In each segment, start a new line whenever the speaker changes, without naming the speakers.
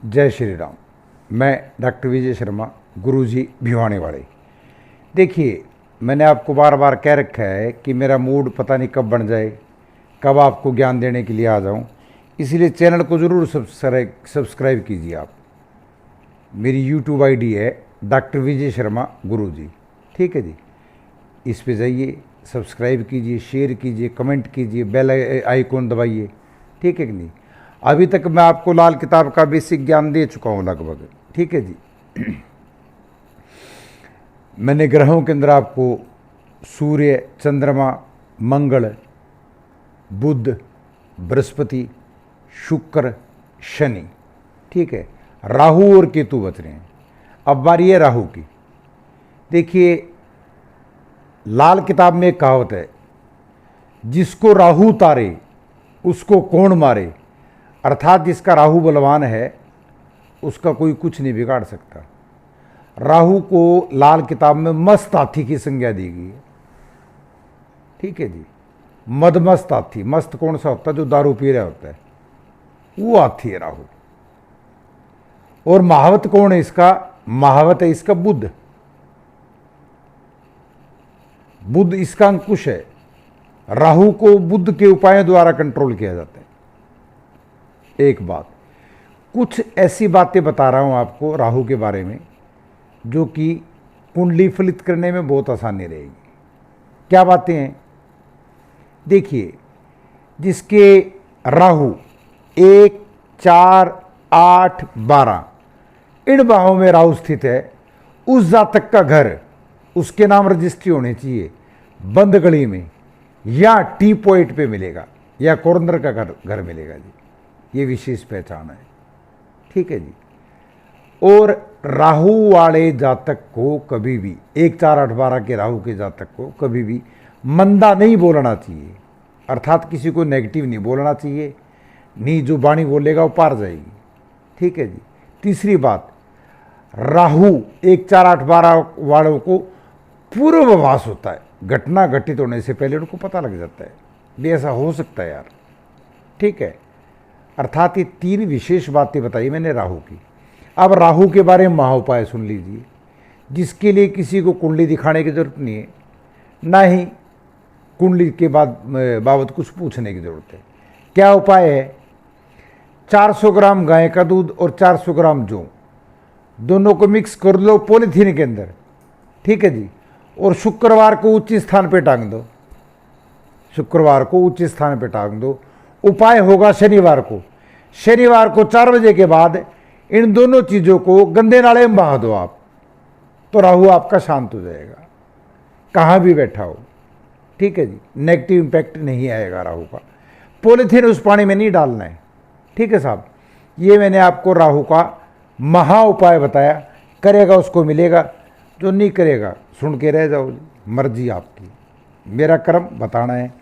जय श्री राम। मैं डॉक्टर विजय शर्मा, गुरुजी भिवानी वाले। देखिए, मैंने आपको बार बार कह रखा है कि मेरा मूड पता नहीं कब बन जाए, कब आपको ज्ञान देने के लिए आ जाऊं, इसलिए चैनल को ज़रूर सब्सक्राइब कीजिए। आप मेरी यूट्यूब आईडी है डॉक्टर विजय शर्मा गुरुजी, ठीक है जी। इस पे जाइए, सब्सक्राइब कीजिए, शेयर कीजिए, कमेंट कीजिए, बेल आइकॉन दबाइए, ठीक है कि नहीं। अभी तक मैं आपको लाल किताब का बेसिक ज्ञान दे चुका हूँ लगभग, ठीक है जी। मैंने ग्रहों के अंदर आपको सूर्य, चंद्रमा, मंगल, बुध, बृहस्पति, शुक्र, शनि, ठीक है, राहु और केतु बच रहे हैं। अब बारी है राहु की। देखिए, लाल किताब में एक कहावत है, जिसको राहु तारे उसको कौन मारे। अर्थात जिसका राहु बलवान है उसका कोई कुछ नहीं बिगाड़ सकता। राहु को लाल किताब में मस्त हाथी की संज्ञा दी गई है, ठीक है जी। मदमस्त हाथी, मस्त कौन सा होता है? जो दारू पी रहा होता है, वो हाथी है राहु। और महावत कौन है इसका? महावत है इसका बुध। बुध इसका अंकुश है। राहु को बुध के उपायों द्वारा कंट्रोल किया जाता है। एक बात, कुछ ऐसी बातें बता रहा हूं आपको राहु के बारे में जो कि कुंडली फलित करने में बहुत आसानी रहेगी। क्या बातें हैं? देखिए, जिसके राहु 1, 4, 8, 12 इन भावों में राहु स्थित है, उस जातक का घर, उसके नाम रजिस्ट्री होनी चाहिए बंद गली में, या टी पॉइंट पे मिलेगा, या कॉर्नर का घर मिलेगा जी। ये विशेष पहचान है, ठीक है जी। और राहु वाले जातक को कभी भी 1, 4, 8, 12 के राहु के जातक को कभी भी मंदा नहीं बोलना चाहिए। अर्थात किसी को नेगेटिव नहीं बोलना चाहिए, नहीं जो वाणी बोलेगा वो पार जाएगी, ठीक है जी। तीसरी बात, राहु 1, 4, 8, 12 वालों को पूर्वाभास होता है। घटना घटित होने से पहले उनको पता लग जाता है भी ऐसा हो सकता है यार, ठीक है। अर्थात ये 3 विशेष बातें बताई मैंने राहु की। अब राहु के बारे में महाउपाय सुन लीजिए, जिसके लिए किसी को कुंडली दिखाने की जरूरत नहीं है, ना ही कुंडली के बाबत कुछ पूछने की जरूरत है। क्या उपाय है? 400 ग्राम गाय का दूध और 400 ग्राम जौ, दोनों को मिक्स कर लो पॉलीथीन के अंदर, ठीक है जी। और शुक्रवार को उच्च स्थान पे टांग दो। शुक्रवार को उच्च स्थान पे टांग दो। उपाय होगा शनिवार को। शनिवार को 4 बजे के बाद इन दोनों चीज़ों को गंदे नाले में बहा दो आप, तो राहु आपका शांत हो जाएगा, कहाँ भी बैठा हो, ठीक है जी। नेगेटिव इंपैक्ट नहीं आएगा राहु का। पॉलीथीन उस पानी में नहीं डालना है, ठीक है साहब। ये मैंने आपको राहु का महा उपाय बताया। करेगा उसको मिलेगा, जो नहीं करेगा सुन के रह जाओ, मर्जी आपकी। मेरा कर्म बताना है,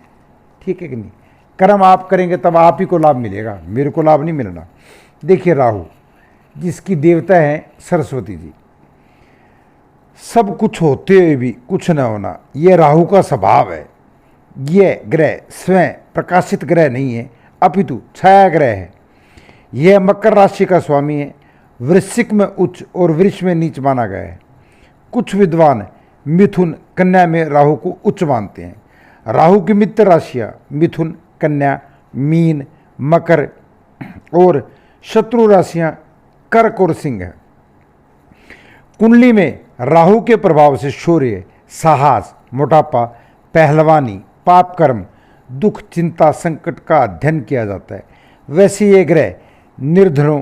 ठीक है कि नहीं। कर्म आप करेंगे तब आप ही को लाभ मिलेगा, मेरे को लाभ नहीं मिलना। देखिए, राहु जिसकी देवता है सरस्वती जी, सब कुछ होते हुए भी कुछ न होना, यह राहु का स्वभाव है। यह ग्रह स्वयं प्रकाशित ग्रह नहीं है, अपितु छाया ग्रह है। यह मकर राशि का स्वामी है। वृश्चिक में उच्च और वृष में नीच माना गया है। कुछ विद्वान मिथुन, कन्या में राहु को उच्च मानते हैं। राहु की मित्र राशियां मिथुन, कन्या, मीन, मकर और शत्रु राशियां कर्क और सिंह है। कुंडली में राहु के प्रभाव से शौर्य, साहस, मोटापा, पहलवानी, पाप कर्म, दुख, चिंता, संकट का अध्ययन किया जाता है। वैसे ये ग्रह निर्धनों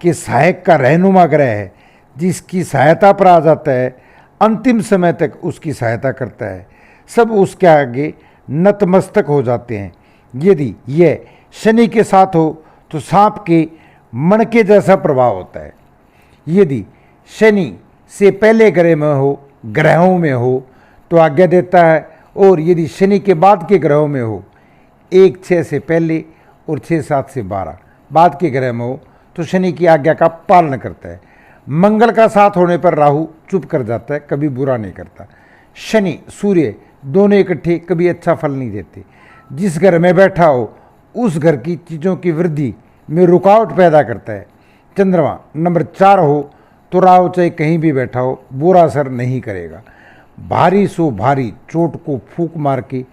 के सहायक का रहनुमा ग्रह है। जिसकी सहायता पर आ जाता है, अंतिम समय तक उसकी सहायता करता है। सब उसके आगे नतमस्तक हो जाते हैं। यदि यह शनि के साथ हो तो सांप के मणके जैसा प्रभाव होता है। यदि शनि से पहले ग्रहों में हो तो आज्ञा देता है, और यदि शनि के बाद के ग्रहों में हो, 1, 6 से पहले और 6, 7 से 12 बाद के ग्रह में हो, तो शनि की आज्ञा का पालन करता है। मंगल का साथ होने पर राहु चुप कर जाता है, कभी बुरा नहीं करता। शनि, सूर्य दोनों इकट्ठे कभी अच्छा फल नहीं देते। जिस घर में बैठा हो उस घर की चीज़ों की वृद्धि में रुकावट पैदा करता है। चंद्रमा नंबर 4 हो तो राहु चाहे कहीं भी बैठा हो बुरा असर नहीं करेगा। भारी सो भारी चोट को फूंक मार के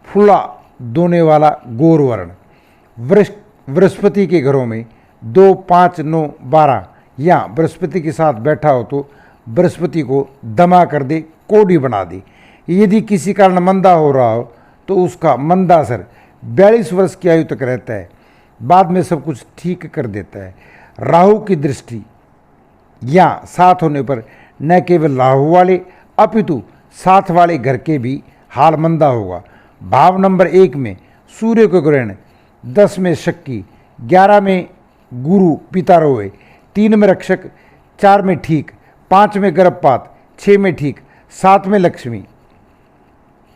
फूला दोने वाला गौर वर्ण। बृहस्पति के घरों में 2, 5, 9, 12 या बृहस्पति के साथ बैठा हो तो बृहस्पति को दमा कर दे, कोड़ी बना दे। यदि किसी कारण मंदा हो रहा हो तो उसका मंदा असर 42 वर्ष की आयु तक रहता है, बाद में सब कुछ ठीक कर देता है। राहु की दृष्टि या साथ होने पर न केवल राहु वाले अपितु साथ वाले घर के भी हाल मंदा होगा। भाव नंबर 1 में सूर्य को ग्रहण, 10 में शक्की, 11 में गुरु पिता रोए, 3 में रक्षक, 4 में ठीक, 5 में गर्भपात, 6 में ठीक, 7 में लक्ष्मी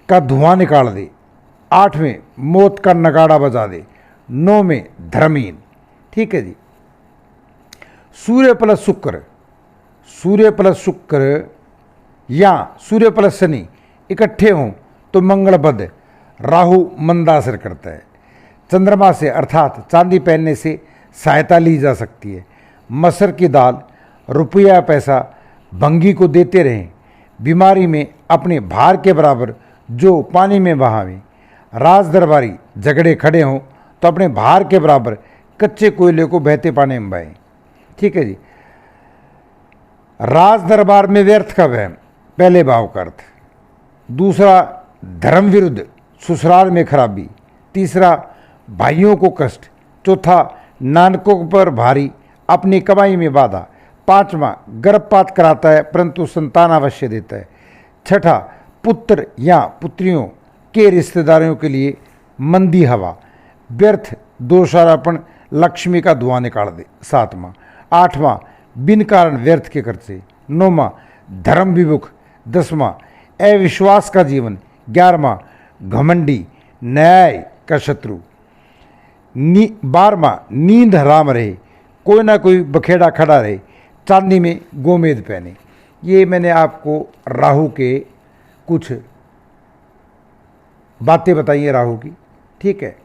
का धुआं निकाल दे, 8 में मौत का नगाड़ा बजा दे, 9 में धर्महीन। ठीक है जी। सूर्य प्लस शुक्र या सूर्य प्लस शनि इकट्ठे हों तो मंगलबद्ध राहु मंदा असर करता है। चंद्रमा से अर्थात चांदी पहनने से सहायता ली जा सकती है। मसर की दाल, रुपया पैसा भंगी को देते रहें। बीमारी में अपने भार के बराबर जो पानी में बहावें। राज दरबारी झगड़े खड़े हों तो अपने भार के बराबर कच्चे कोयले को बहते पानी में बहाएं। ठीक है जी। राज दरबार में व्यर्थ का वहम, पहले भाव का अर्थ। दूसरा, धर्म विरुद्ध ससुराल में खराबी। तीसरा, भाइयों को कष्ट। चौथा, नानकों पर भारी, अपनी कमाई में बाधा। पांचवा, गर्भपात कराता है परंतु संतान अवश्य देता है। छठा, पुत्र या पुत्रियों के रिश्तेदारों के लिए मंदी हवा। व्यर्थ दोषारोपण, लक्ष्मी का धुआं निकाल दे। 7वां। 8वां, बिन कारण व्यर्थ के खर्चे। 9वां, धर्म विमुख। 10वां, अविश्वास का जीवन। 11वां, घमंडी, न्याय का शत्रु। 12वां, नींद हराम रहे, कोई ना कोई बखेड़ा खड़ा रहे। चांदी में गोमेद पहने। ये मैंने आपको राहु के कुछ बातें बताई हैं राहु की। ठीक है।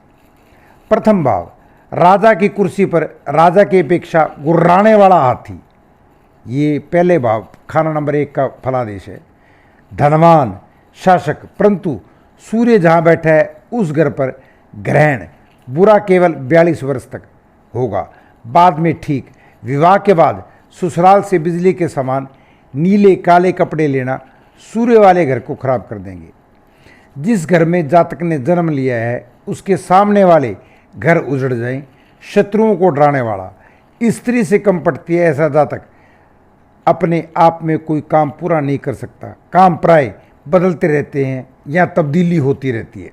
प्रथम भाव, राजा की कुर्सी पर राजा की अपेक्षा गुर्राने वाला हाथी। ये पहले भाव खाना नंबर 1 का फलादेश है। धनवान, शासक, परंतु सूर्य जहाँ बैठा है उस घर पर ग्रहण, बुरा केवल 42 वर्ष तक होगा, बाद में ठीक। विवाह के बाद ससुराल से बिजली के समान नीले काले कपड़े लेना सूर्य वाले घर को खराब कर देंगे। जिस घर में जातक ने जन्म लिया है उसके सामने वाले घर उजड़ जाएं। शत्रुओं को डराने वाला, स्त्री से कम पड़ती है ऐसा जातक अपने आप में कोई काम पूरा नहीं कर सकता। काम प्राय बदलते रहते हैं या तब्दीली होती रहती है।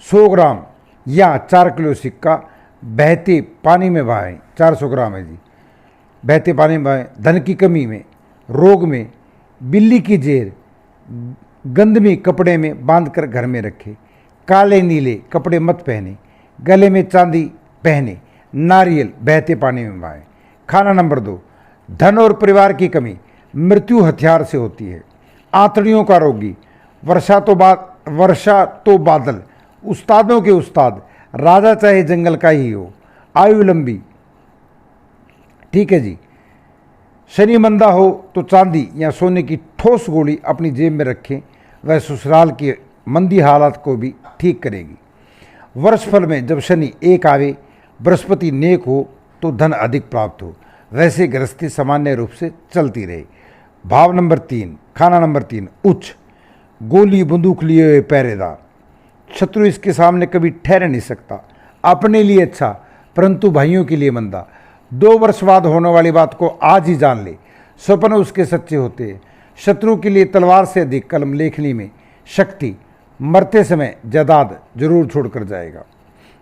100 ग्राम या 4 किलो सिक्का बहते पानी में बहाएं। 400 ग्राम है जी, बहते पानी में बहाएं। धन की कमी में, रोग में, बिल्ली की जेर गंदमी कपड़े में बांधकर घर में रखे। काले नीले कपड़े मत पहने। गले में चांदी पहने। नारियल बहते पानी में बहाएं। खाना नंबर 2, धन और परिवार की कमी मृत्यु हथियार से होती है। आंतड़ियों का रोगी, वर्षा तो बादल, उस्तादों के उस्ताद, राजा चाहे जंगल का ही हो, आयु लंबी। ठीक है जी। शनि मंदा हो तो चांदी या सोने की ठोस गोली अपनी जेब में रखें, वह ससुराल की मंदी हालात को भी ठीक करेगी। वर्षफल में जब शनि 1 आवे, बृहस्पति नेक हो तो धन अधिक प्राप्त हो, वैसे गृहस्थी सामान्य रूप से चलती रहे। भाव नंबर 3, खाना नंबर 3, उच्च, गोली बंदूक लिए हुए पहरेदार। शत्रु इसके सामने कभी ठहर नहीं सकता। अपने लिए अच्छा परंतु भाइयों के लिए मंदा। 2 वर्ष बाद होने वाली बात को आज ही जान ले, स्वप्न उसके सच्चे होते हैं। शत्रु के लिए तलवार से अधिक कलम लेखनी में शक्ति, मरते समय जायदाद जरूर छोड़कर जाएगा।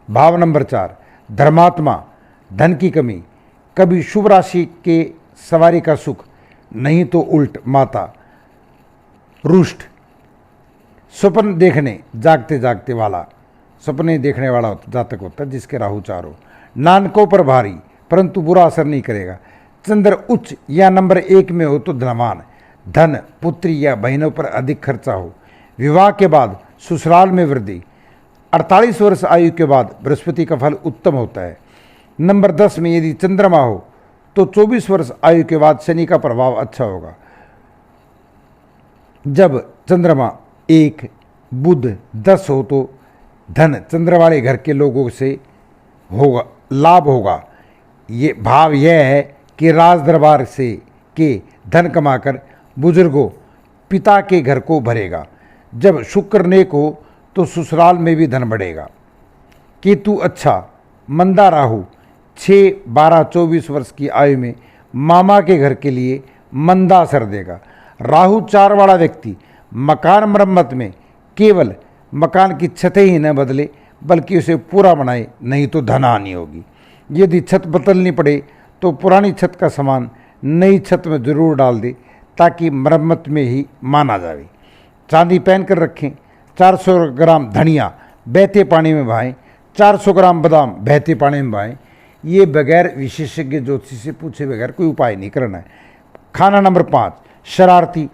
भाव नंबर 4, धर्मात्मा, धन की कमी, कभी शुभ राशि के सवारी का सुख, नहीं तो उल्ट माता, रुष्ट, स्वप्न देखने जागते जागते वाला, सपने देखने वाला जातक होता है जिसके राहु 4 हो। नानकों पर भारी परंतु बुरा असर नहीं करेगा। चंद्र उच्च या नंबर 1 में हो तो धनवान, धन, पुत्री या बहनों पर अधिक खर्चा हो। विवाह के बाद ससुराल में वृद्धि। 48 वर्ष आयु के बाद बृहस्पति का फल उत्तम होता है। नंबर 10 में यदि चंद्रमा हो तो 24 वर्ष आयु के बाद शनि का प्रभाव अच्छा होगा। जब चंद्रमा 1 बुध 10 हो तो धन चंद्र वाले घर के लोगों से होगा, लाभ होगा। ये भाव यह है कि राज दरबार से के धन कमाकर बुजुर्गों पिता के घर को भरेगा। जब शुक्र नेक हो तो ससुराल में भी धन बढ़ेगा। केतु अच्छा, मंदा राहु 6, 12, 24 वर्ष की आयु में मामा के घर के लिए मंदा असर देगा। राहु 4 वाला व्यक्ति मकान मरम्मत में केवल मकान की छतें ही न बदले बल्कि उसे पूरा बनाए, नहीं तो धन हानि होगी। यदि छत बदलनी पड़े तो पुरानी छत का सामान नई छत में जरूर डाल दे ताकि मरम्मत में ही माना जाए। चांदी पहन कर रखें। 400 ग्राम धनिया बहते पानी में बहाएं। 400 ग्राम बादाम बहते पानी में बहाएं। ये बगैर विशेषज्ञ ज्योतिषी से पूछे बगैर कोई उपाय नहीं करना है। खाना नंबर 5, शरारती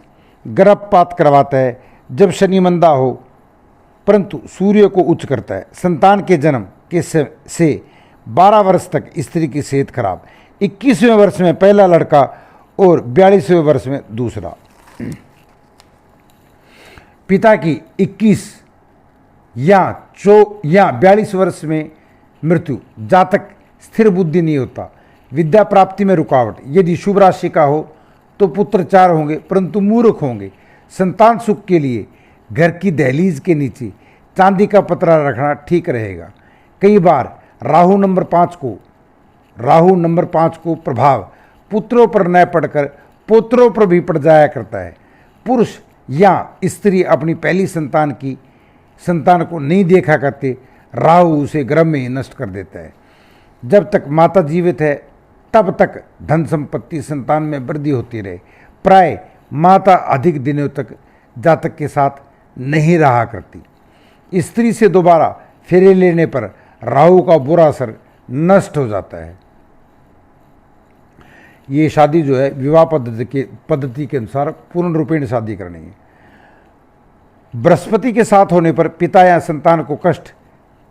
गर्भपात करवाता है। जब शनि मंदा हो परंतु सूर्य को उच्च करता है। संतान के जन्म के से 12 वर्ष तक स्त्री की सेहत खराब। 21वें वर्ष में पहला लड़का और 42वें वर्ष में दूसरा। पिता की 21 या 42 वर्ष में मृत्यु। जातक स्थिर बुद्धि नहीं होता। विद्या प्राप्ति में रुकावट। यदि शुभ राशि का हो तो पुत्र 4 होंगे परंतु मूर्ख होंगे। संतान सुख के लिए घर की दहलीज के नीचे चांदी का पतरा रखना ठीक रहेगा। कई बार राहु नंबर 5 को प्रभाव पुत्रों पर न पड़कर पोत्रों पर भी पड़ जाया करता है। पुरुष या स्त्री अपनी पहली संतान को नहीं देखा करते, राहु उसे गर्भ में ही नष्ट कर देता है। जब तक माता जीवित है तब तक धन संपत्ति संतान में वृद्धि होती रहे। प्राय माता अधिक दिनों तक जातक के साथ नहीं रहा करती। स्त्री से दोबारा फेरे लेने पर राहु का बुरा असर नष्ट हो जाता है। ये शादी जो है विवाह पद्धति के अनुसार पूर्ण रूपेण शादी करनी है। बृहस्पति के साथ होने पर पिता या संतान को कष्ट।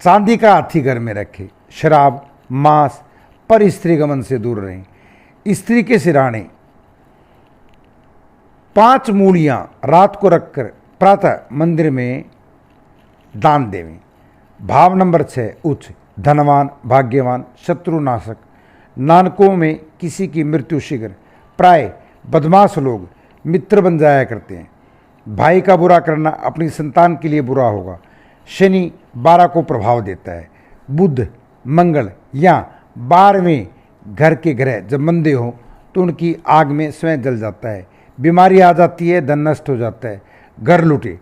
चांदी का हाथी घर में रखे। शराब मांस पर स्त्री गमन से दूर रहें। स्त्री के सिरहाने 5 मूलियां रात को रखकर प्रातः मंदिर में दान देवें। भाव नंबर 6 उच्च, धनवान, भाग्यवान, शत्रुनाशक। नानकों में किसी की मृत्यु शीघ्र। प्राय बदमाश लोग मित्र बन जाया करते हैं। भाई का बुरा करना अपनी संतान के लिए बुरा होगा। शनि 12 को प्रभाव देता है। बुध, मंगल या 12वें घर के ग्रह जब मंदे हों तो उनकी आग में स्वयं जल जाता है। बीमारी आ जाती है, धन नष्ट हो जाता है, घर लूटे।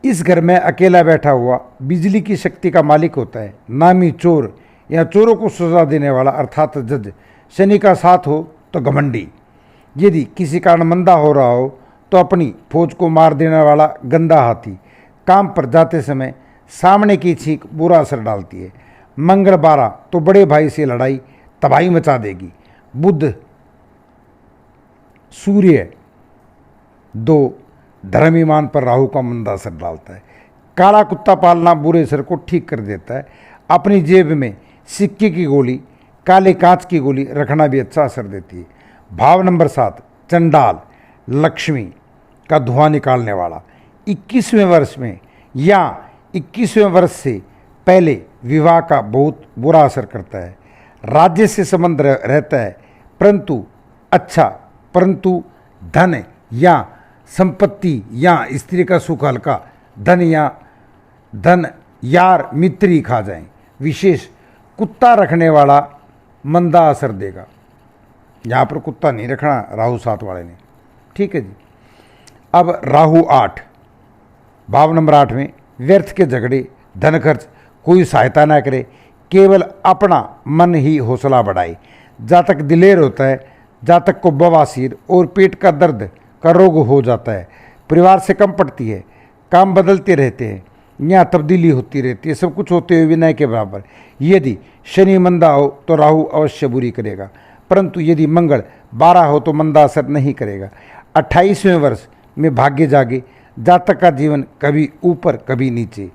इस घर में अकेला बैठा हुआ बिजली की शक्ति का मालिक होता है। नामी चोर या चोरों को सजा देने वाला अर्थात जज। शनि का साथ हो तो घमंडी। यदि किसी कारण मंदा हो रहा हो तो अपनी फौज को मार देने वाला गंदा हाथी। काम पर जाते समय सामने की छींक बुरा असर डालती है। मंगल 12 तो बड़े भाई से लड़ाई तबाही मचा देगी। बुध, सूर्य 2 धर्म ईमान पर राहु का मंदा असर डालता है। काला कुत्ता पालना बुरे असर को ठीक कर देता है। अपनी जेब में सिक्के की गोली, काले कांच की गोली रखना भी अच्छा असर देती है। भाव नंबर 7 चंडाल, लक्ष्मी का धुआं निकालने वाला। 21वें वर्ष में या 21वें वर्ष से पहले विवाह का बहुत बुरा असर करता है। राज्य से संबंध रहता है परंतु धन या संपत्ति या स्त्री का सुख हल्का। धन यार मित्र ही खा जाएं। विशेष कुत्ता रखने वाला मंदा असर देगा। यहाँ पर कुत्ता नहीं रखना राहु 7 वाले ने, ठीक है जी। अब राहु 8, भाव नंबर 8 में व्यर्थ के झगड़े, धन खर्च, कोई सहायता ना करे, केवल अपना मन ही हौसला बढ़ाए। जातक दिलेर होता है। जातक को बवासीर और पेट का दर्द का रोग हो जाता है। परिवार से कम पड़ती है। काम बदलते रहते हैं, यहाँ तब्दीली होती रहती है। सब कुछ होते हुए विनय के बराबर। यदि शनि मंदा हो तो राहु अवश्य बुरी करेगा, परंतु यदि मंगल 12 हो तो मंदा असर नहीं करेगा। 28वें वर्ष में भाग्य जागे। जातक का जीवन कभी ऊपर कभी नीचे,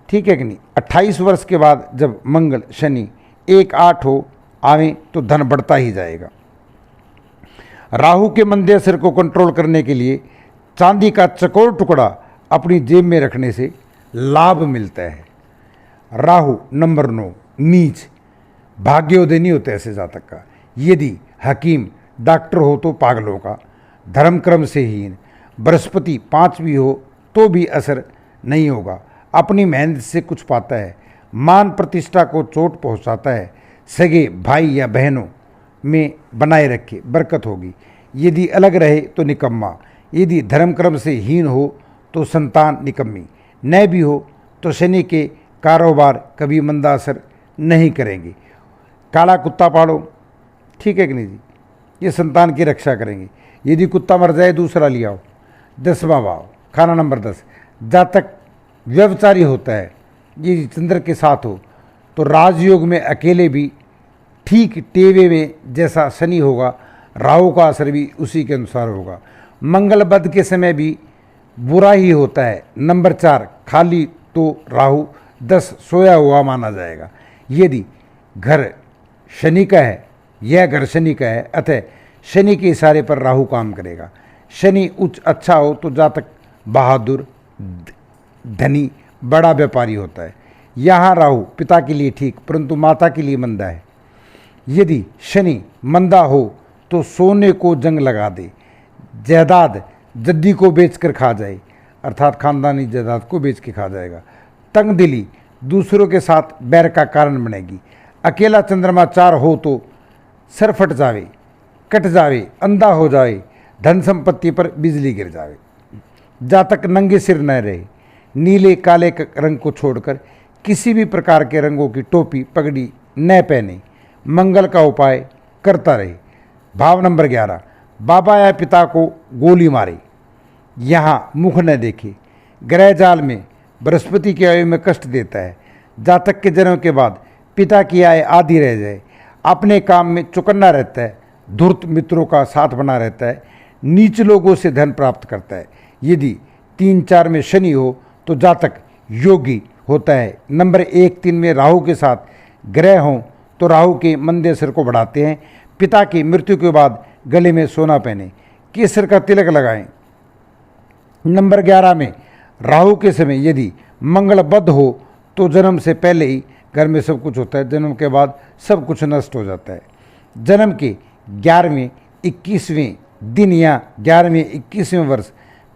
ठीक है कि नहीं। 28 वर्ष के बाद जब मंगल शनि 1-8 हो आवे तो धन बढ़ता ही जाएगा। राहु के मंदे असर को कंट्रोल करने के लिए चांदी का चकोर टुकड़ा अपनी जेब में रखने से लाभ मिलता है। राहु नंबर 9 नीच, भाग्योदय नहीं होता ऐसे जातक का। यदि हकीम डॉक्टर हो तो पागलों का, धर्म क्रम से हीन, बृहस्पति 5वीं हो तो भी असर नहीं होगा। अपनी मेहनत से कुछ पाता है, मान प्रतिष्ठा को चोट पहुंचाता है। सगे भाई या बहनों में बनाए रखे, बरकत होगी। यदि अलग रहे तो निकम्मा, यदि धर्म क्रम से हीन हो तो संतान निकम्मी, न भी हो तो शनि के कारोबार कभी मंदा असर नहीं करेंगे। काला कुत्ता पालो, ठीक है कि नहीं जी, ये संतान की रक्षा करेंगे। यदि कुत्ता मर जाए दूसरा ले आओ। 10वां भाव खाना नंबर 10, जातक व्यभिचारी होता है, ये चंद्र के साथ हो तो राजयोग में अकेले भी ठीक टेवे में जैसा शनि होगा, राहु का असर भी उसी के अनुसार होगा। मंगल बद के समय भी बुरा ही होता है। नंबर 4 खाली तो राहु 10 सोया हुआ माना जाएगा। यदि घर शनि का है, यह घर शनि का है, अतः शनि के इशारे पर राहु काम करेगा। शनि उच्च अच्छा हो तो जातक बहादुर, धनी, बड़ा व्यापारी होता है। यहाँ राहु पिता के लिए ठीक परंतु माता के लिए मंदा है। यदि शनि मंदा हो तो सोने को जंग लगा दे, जायदाद जद्दी को बेचकर खा जाए, अर्थात खानदानी जायदाद को बेच के खा जाएगा। तंग दिली दूसरों के साथ बैर का कारण बनेगी। अकेला चंद्रमा 4 हो तो सर फट जावे, कट जावे, अंधा हो जाए, धन संपत्ति पर बिजली गिर जावे। जातक नंगे सिर न रहे, नीले काले रंग को छोड़कर किसी भी प्रकार के रंगों की टोपी पगड़ी न पहने, मंगल का उपाय करता रहे। भाव नंबर 11 बाबा या पिता को गोली मारे, यहाँ मुख न देखे। ग्रह जाल में बृहस्पति की आयु में कष्ट देता है। जातक के जन्म के बाद पिता की आय आधी रह जाए, अपने काम में चौकन्ना रहता है, धूर्त मित्रों का साथ बना रहता है, नीच लोगों से धन प्राप्त करता है। यदि 3-4 में शनि हो तो जातक योगी होता है। नंबर 1-3 में राहु के साथ ग्रह हों तो राहु के मंदे असर को बढ़ाते हैं। पिता की मृत्यु के बाद गले में सोना पहने, केसर का तिलक लगाएं। नंबर 11 में राहु के समय यदि मंगल बद्ध हो तो जन्म से पहले ही घर में सब कुछ होता है, जन्म के बाद सब कुछ नष्ट हो जाता है। जन्म के 11वें 21वें दिन या 11वें 21वें वर्ष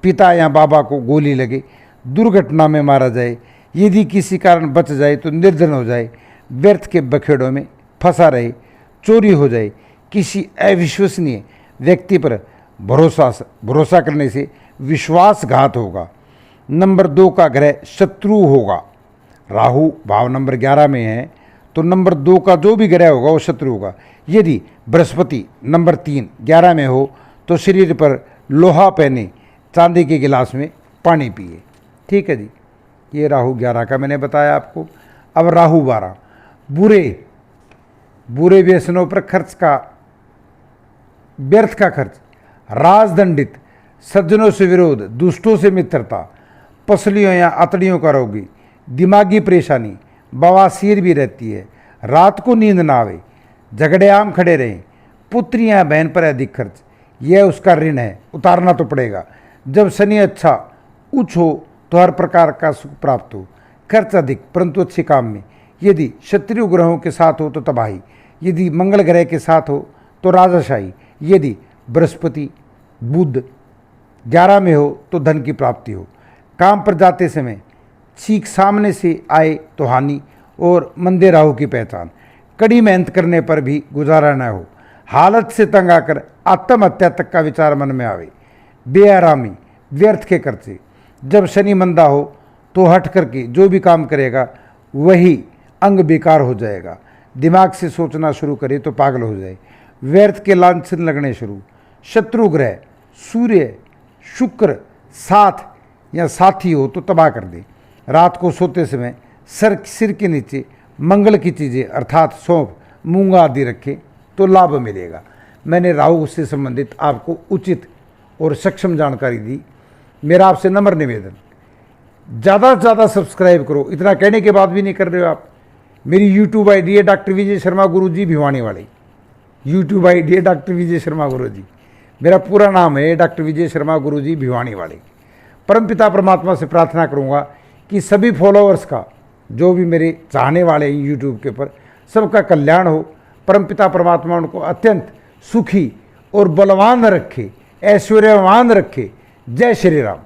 पिता या बाबा को गोली लगे, दुर्घटना में मारा जाए, यदि किसी कारण बच जाए तो निर्धन हो जाए, व्यर्थ के बखेड़ों में फंसा रहे, चोरी हो जाए, किसी अविश्वसनीय व्यक्ति पर भरोसा करने से विश्वासघात होगा। नंबर 2 का ग्रह शत्रु होगा। राहु भाव नंबर 11 में है तो नंबर 2 का जो भी ग्रह होगा वो शत्रु होगा। यदि बृहस्पति नंबर 3 11 में हो तो शरीर पर लोहा पहने, चांदी के गिलास में पानी पिए। ठीक है जी, ये राहु 11 का मैंने बताया आपको। अब राहु 12 बुरे व्यसनों पर खर्च का, व्यर्थ का खर्च, राजदंडित, सज्जनों से विरोध, दुष्टों से मित्रता, पसलियों या अतड़ियों का रोगी, दिमागी परेशानी, बवासीर भी रहती है, रात को नींद ना आवे, झगड़े आम खड़े रहें, पुत्री या बहन पर अधिक खर्च, यह उसका ऋण है, उतारना तो पड़ेगा। जब शनि अच्छा उच्च हो तो हर प्रकार का सुख प्राप्त हो, खर्च अधिक परंतु अच्छे काम में। यदि शत्रु ग्रहों के साथ हो तो तबाही, यदि मंगल ग्रह के साथ हो तो राजाशाही, यदि बृहस्पति बुध 11 में हो तो धन की प्राप्ति हो। काम पर जाते समय छींक सामने से आए तो हानि और मंदे राहु की पहचान। कड़ी मेहनत करने पर भी गुजारा न हो, हालत से तंग आकर आत्महत्या तक का विचार मन में आवे, बेआरामी, व्यर्थ के खर्चे। जब शनि मंदा हो तो हट करके जो भी काम करेगा वही अंग बेकार हो जाएगा। दिमाग से सोचना शुरू करे तो पागल हो जाए, व्यर्थ के लांछन लगने शुरू। शत्रु ग्रह सूर्य शुक्र साथ या साथी हो तो तबाह कर दे। रात को सोते समय सिर के नीचे मंगल की चीज़ें अर्थात सौंफ, मूंगा आदि रखें तो लाभ मिलेगा। मैंने राहु से संबंधित आपको उचित और सक्षम जानकारी दी। मेरा आपसे नम्र निवेदन, ज़्यादा से ज़्यादा सब्सक्राइब करो। इतना कहने के बाद भी नहीं कर रहे हो आप, मेरी यूट्यूब आईडी है डॉक्टर विजय शर्मा गुरुजी भिवानी वाली, यूट्यूब आईडी है डॉक्टर विजय शर्मा गुरुजी। मेरा पूरा नाम है डॉक्टर विजय शर्मा गुरुजी भिवानी वाले। परमपिता परमात्मा से प्रार्थना करूँगा कि सभी फॉलोअर्स का, जो भी मेरे चाहने वाले हैं यूट्यूब के ऊपर, सबका कल्याण हो। परमपिता परमात्मा उनको अत्यंत सुखी और बलवान रखे, ऐश्वर्यवान रखे। जय श्री राम।